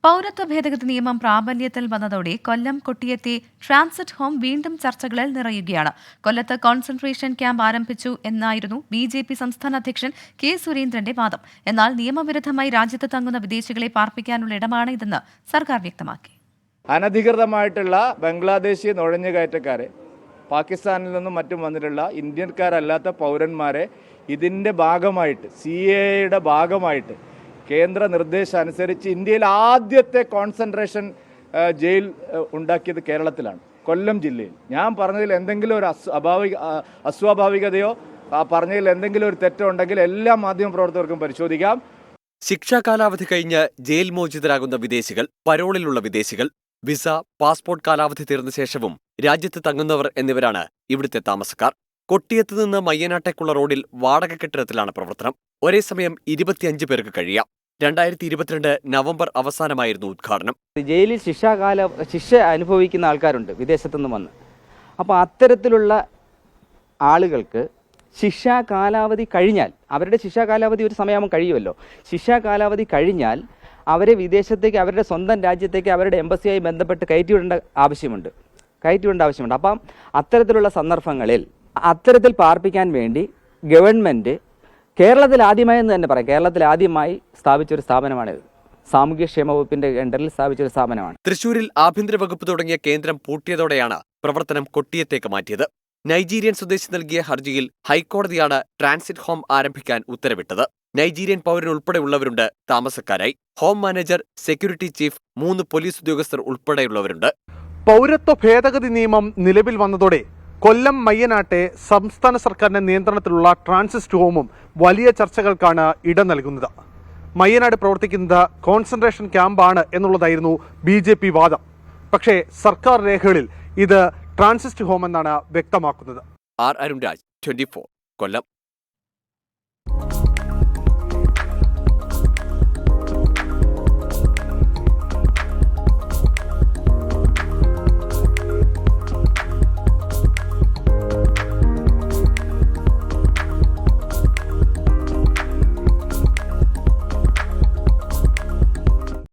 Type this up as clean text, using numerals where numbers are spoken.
പൗരത്വ ഭേദഗതി നിയമം പ്രാബല്യത്തിൽ വന്നതോടെ കൊല്ലം കൊട്ടിയത്തെ ട്രാൻസിറ്റ് ഹോം വീണ്ടും ചർച്ചകളിൽ നിറയുകയാണ്. കൊല്ലത്ത് കോൺസെൻട്രേഷൻ ക്യാമ്പ് ആരംഭിച്ചു എന്നായിരുന്നു BJP സംസ്ഥാന അധ്യക്ഷൻ കെ സുരേന്ദ്രന്റെ വാദം. എന്നാൽ നിയമവിരുദ്ധമായി രാജ്യത്ത് തങ്ങുന്ന വിദേശികളെ പാർപ്പിക്കാനുള്ള ഇടമാണ് ഇതെന്ന് സർക്കാർ വ്യക്തമാക്കി. അനധികൃതമായിട്ടുള്ള ബംഗ്ലാദേശി നുഴഞ്ഞുകയറ്റക്കാരെ, പാകിസ്ഥാനിൽ നിന്നും മറ്റും വന്നിട്ടുള്ള ഇന്ത്യക്കാരല്ലാത്ത പൗരന്മാരെ ഇതിൻ്റെ ഭാഗമായിട്ട് CAAയുടെ ഭാഗമായിട്ട് കേന്ദ്ര നിർദ്ദേശം അനുസരിച്ച് ഇന്ത്യയിൽ ആദ്യത്തെ കോൺസെൻട്രേഷൻ ജയിൽ ഉണ്ടാക്കിയത് കേരളത്തിലാണ്, കൊല്ലം ജില്ലയിൽ. ഞാൻ പറഞ്ഞതിൽ എന്തെങ്കിലും ഒരു അസ്വാഭാവികതയോ പറഞ്ഞതിൽ എന്തെങ്കിലും ഒരു തെറ്റോ ഉണ്ടെങ്കിൽ എല്ലാ മാധ്യമപ്രവർത്തകർക്കും പരിശോധിക്കാം. ശിക്ഷാ കാലാവധി കഴിഞ്ഞ് ജയിൽ മോചിതരാകുന്ന വിദേശികൾ, പരോളിലുള്ള വിദേശികൾ, വിസ, പാസ്പോർട്ട് കാലാവധി തീർന്ന ശേഷവും രാജ്യത്ത് തങ്ങുന്നവർ എന്നിവരാണ് ഇവിടുത്തെ താമസക്കാർ. കൊട്ടിയത്ത് നിന്ന് മയ്യനാട്ടേക്കുള്ള റോഡിൽ വാടക കെട്ടിടത്തിലാണ് പ്രവർത്തനം. ഒരേ സമയം 25 പേർക്ക് കഴിയാം. 2022 നവംബർ അവസാനമായിരുന്നു ഉദ്ഘാടനം. ജയിലിൽ ശിക്ഷ അനുഭവിക്കുന്ന ആൾക്കാരുണ്ട് വിദേശത്തുനിന്ന് വന്ന്. അപ്പോൾ അത്തരത്തിലുള്ള ആളുകൾക്ക് ശിക്ഷാ കാലാവധി കഴിഞ്ഞാൽ, അവരുടെ ശിക്ഷാ കാലാവധി ഒരു സമയമാകുമ്പോൾ കഴിയുമല്ലോ, ശിക്ഷാ കാലാവധി കഴിഞ്ഞാൽ അവരെ വിദേശത്തേക്ക്, അവരുടെ സ്വന്തം രാജ്യത്തേക്ക് അവരുടെ എംബസിയായി ബന്ധപ്പെട്ട് കയറ്റിവിടേണ്ട ആവശ്യമുണ്ട്. അപ്പം അത്തരത്തിലുള്ള സന്ദർഭങ്ങളിൽ അത്തരത്തിൽ പാർപ്പിക്കാൻ വേണ്ടി ഗവൺമെൻറ് കേരളത്തിൽ ആദ്യമായെന്ന് തന്നെ പറയാം, കേരളത്തിൽ ആദ്യമായി സ്ഥാപിച്ചൊരു സ്ഥാപനമാണിത്. സാമൂഹ്യക്ഷേമ വകുപ്പിന്റെ അണ്ടറിൽ സ്ഥാപിച്ചൊരു സ്ഥാപനമാണ്. തൃശൂരിൽ ആഭ്യന്തര വകുപ്പ് തുടങ്ങിയ കേന്ദ്രം പൂട്ടിയതോടെയാണ് പ്രവർത്തനം കൊട്ടിയത്തേക്ക് മാറ്റിയത്. നൈജീരിയൻ സ്വദേശി നൽകിയ ഹർജിയിൽ ഹൈക്കോടതിയാണ് ട്രാൻസിറ്റ് ഹോം ആരംഭിക്കാൻ ഉത്തരവിട്ടത്. നൈജീരിയൻ പൗരനുൾപ്പെടെയുള്ളവരുണ്ട് താമസക്കാരായി. Home manager, security chief, 3 police ഉദ്യോഗസ്ഥർ ഉൾപ്പെടെയുള്ളവരുണ്ട്. പൗരത്വ ഭേദഗതി നിയമം നിലവിൽ വന്നതോടെ കൊല്ലം മയ്യനാട്ടെ സംസ്ഥാന സർക്കാരിന്റെ നിയന്ത്രണത്തിലുള്ള ട്രാൻസിറ്റ് ഹോമും വലിയ ചർച്ചകൾക്കാണ് ഇടം നൽകുന്നത്. മയ്യനാട് പ്രവർത്തിക്കുന്നത് കോൺസെൻട്രേഷൻ ക്യാമ്പാണ് എന്നുള്ളതായിരുന്നു BJP വാദം. പക്ഷേ സർക്കാർ രേഖകളിൽ ഇത് ട്രാൻസിറ്റ് ഹോം എന്നാണ് വ്യക്തമാക്കുന്നത്. അരുൺരാജ്, 24, കൊല്ലം.